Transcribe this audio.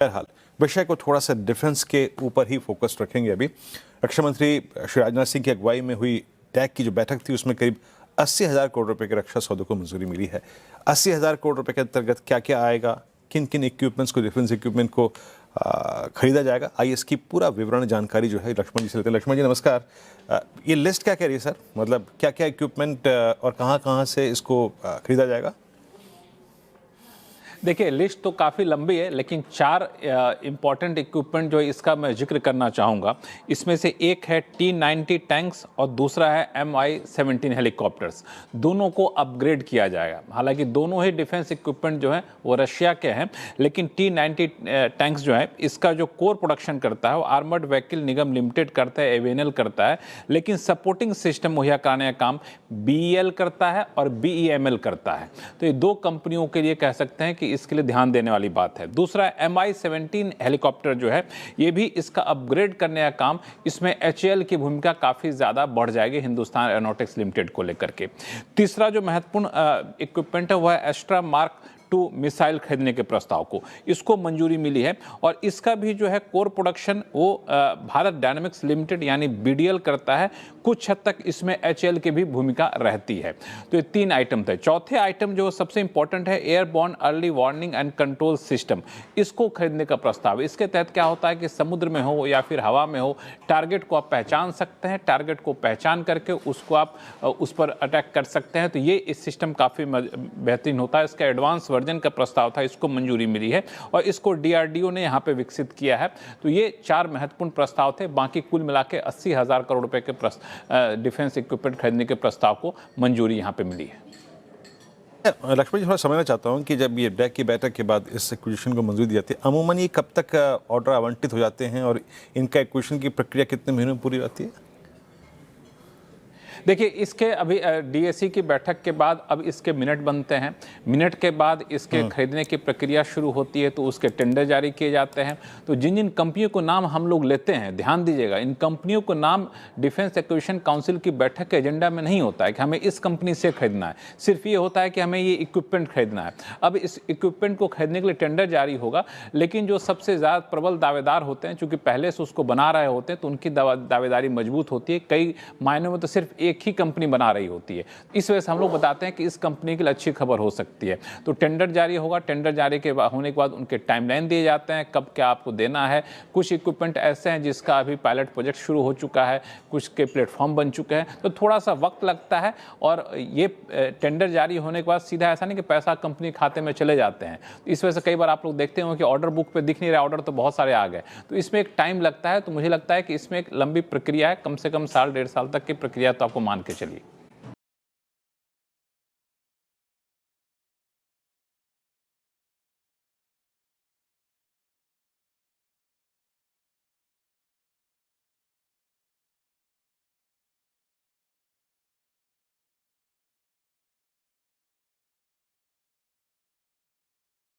बहरहाल विषय को थोड़ा सा डिफेंस के ऊपर ही फोकस रखेंगे। अभी रक्षा मंत्री श्री राजनाथ सिंह की अगुवाई में हुई टैग की जो बैठक थी उसमें करीब 80,000 करोड़ रुपए के रक्षा सौदों को मंजूरी मिली है। 80,000 करोड़ रुपए के अंतर्गत क्या क्या आएगा, किन किन इक्विपमेंट्स को, डिफेंस इक्विपमेंट को खरीदा जाएगा, आइए इसकी पूरा विवरण जानकारी जो है लक्ष्मण जी से लेते हैं। लक्ष्मण जी नमस्कार। ये लिस्ट क्या कह रही है सर, मतलब क्या क्या इक्विपमेंट और कहाँ कहाँ से इसको खरीदा जाएगा? देखिए, लिस्ट तो काफ़ी लंबी है, लेकिन 4 इम्पॉर्टेंट इक्विपमेंट जो इसका मैं जिक्र करना चाहूँगा। इसमें से एक है T-90 टैंक्स और दूसरा है Mi-17 हेलीकॉप्टर्स। दोनों को अपग्रेड किया जाएगा। हालांकि दोनों ही डिफेंस इक्विपमेंट जो है वो रशिया के हैं, लेकिन T-90 टैंक्स जो है इसका जो कोर प्रोडक्शन करता है वो आर्मर्ड व्हीकल निगम लिमिटेड करता है, एवेनल करता है, लेकिन सपोर्टिंग सिस्टम मुहैया कराने का काम BEL करता है और BEML करता है। तो ये 2 कंपनियों के लिए कह सकते हैं कि इसके लिए ध्यान देने वाली बात है। दूसरा Mi-17 हेलीकॉप्टर जो है ये भी इसका अपग्रेड करने का काम, इसमें HAL की भूमिका काफ़ी ज़्यादा बढ़ जाएगी हिंदुस्तान एरोनॉटिक्स लिमिटेड को लेकर के। तीसरा जो महत्वपूर्ण इक्विपमेंट है वह है एस्ट्रा मार्क 2 मिसाइल खरीदने के प्रस्ताव को, इसको मंजूरी मिली है और इसका भी जो है कोर प्रोडक्शन वो भारत डायनामिक्स लिमिटेड यानी BDL करता है। कुछ हद तक इसमें HAL की भी भूमिका रहती है। तो ये 3 आइटम थे। चौथे आइटम जो सबसे इंपॉर्टेंट है airborne early warning and control system, इसको खरीदने का प्रस्ताव। इसके तहत क्या होता है कि समुद्र में हो या फिर हवा में हो, टारगेट को आप पहचान सकते हैं, टारगेट को पहचान करके उसको आप उस पर अटैक कर सकते हैं। तो ये इस सिस्टम काफ़ी बेहतरीन होता है। इसका एडवांस वर्जन का प्रस्ताव था, इसको मंजूरी मिली है और इसको DRDO ने यहाँ पे विकसित किया है। तो ये 4 महत्वपूर्ण प्रस्ताव थे। बाकी कुल मिला के 80,000 करोड़ रुपए के डिफेंस इक्विपमेंट खरीदने के प्रस्ताव को मंजूरी यहाँ पे मिली है। लक्ष्मण जी थोड़ा समझना चाहता हूँ कि जब ये डैक की बैठक के बाद इस एक्विजिशन को मंजूरी दी जाती है, अमूमन ये कब तक ऑर्डर आवंटित हो जाते हैं और इनका एक्विजिशन की प्रक्रिया कितने महीनों में पूरी होती है? देखिए, इसके अभी DAC की बैठक के बाद अब इसके मिनट बनते हैं। मिनट के बाद इसके खरीदने की प्रक्रिया शुरू होती है, तो उसके टेंडर जारी किए जाते हैं। तो जिन जिन कंपनियों को नाम हम लोग लेते हैं, ध्यान दीजिएगा, इन कंपनियों को नाम डिफेंस एक्विजिशन काउंसिल की बैठक के एजेंडा में नहीं होता है कि हमें इस कंपनी से खरीदना है। सिर्फ ये होता है कि हमें ये इक्विपमेंट खरीदना है। अब इस इक्विपमेंट को खरीदने के लिए टेंडर जारी होगा, लेकिन जो सबसे ज़्यादा प्रबल दावेदार होते हैं, चूँकि पहले से उसको बना रहे होते हैं, तो उनकी दावेदारी मजबूत होती है। कई मायनों में तो सिर्फ एक ही कंपनी बना रही होती है। इस वजह से हम लोग बताते हैं कि इस कंपनी के लिए अच्छी खबर हो सकती है। तो टेंडर जारी होगा, टेंडर जारी के होने के बाद उनके टाइमलाइन दिए जाते हैं, कब क्या आपको देना है। कुछ इक्विपमेंट ऐसे हैं जिसका अभी पायलट प्रोजेक्ट शुरू हो चुका है, कुछ के प्लेटफॉर्म बन चुके हैं, तो थोड़ा सा वक्त लगता है। और ये टेंडर जारी होने के बाद सीधा ऐसा नहीं कि पैसा कंपनी खाते में चले जाते हैं। इस वजह से कई बार आप लोग देखते हो कि ऑर्डर बुक पे दिख नहीं रहा, ऑर्डर तो बहुत सारे आ गए। तो इसमें एक टाइम लगता है। तो मुझे लगता है कि इसमें एक लंबी प्रक्रिया है, कम से कम 1.5 साल तक की प्रक्रिया तो आपको मान के चलिए।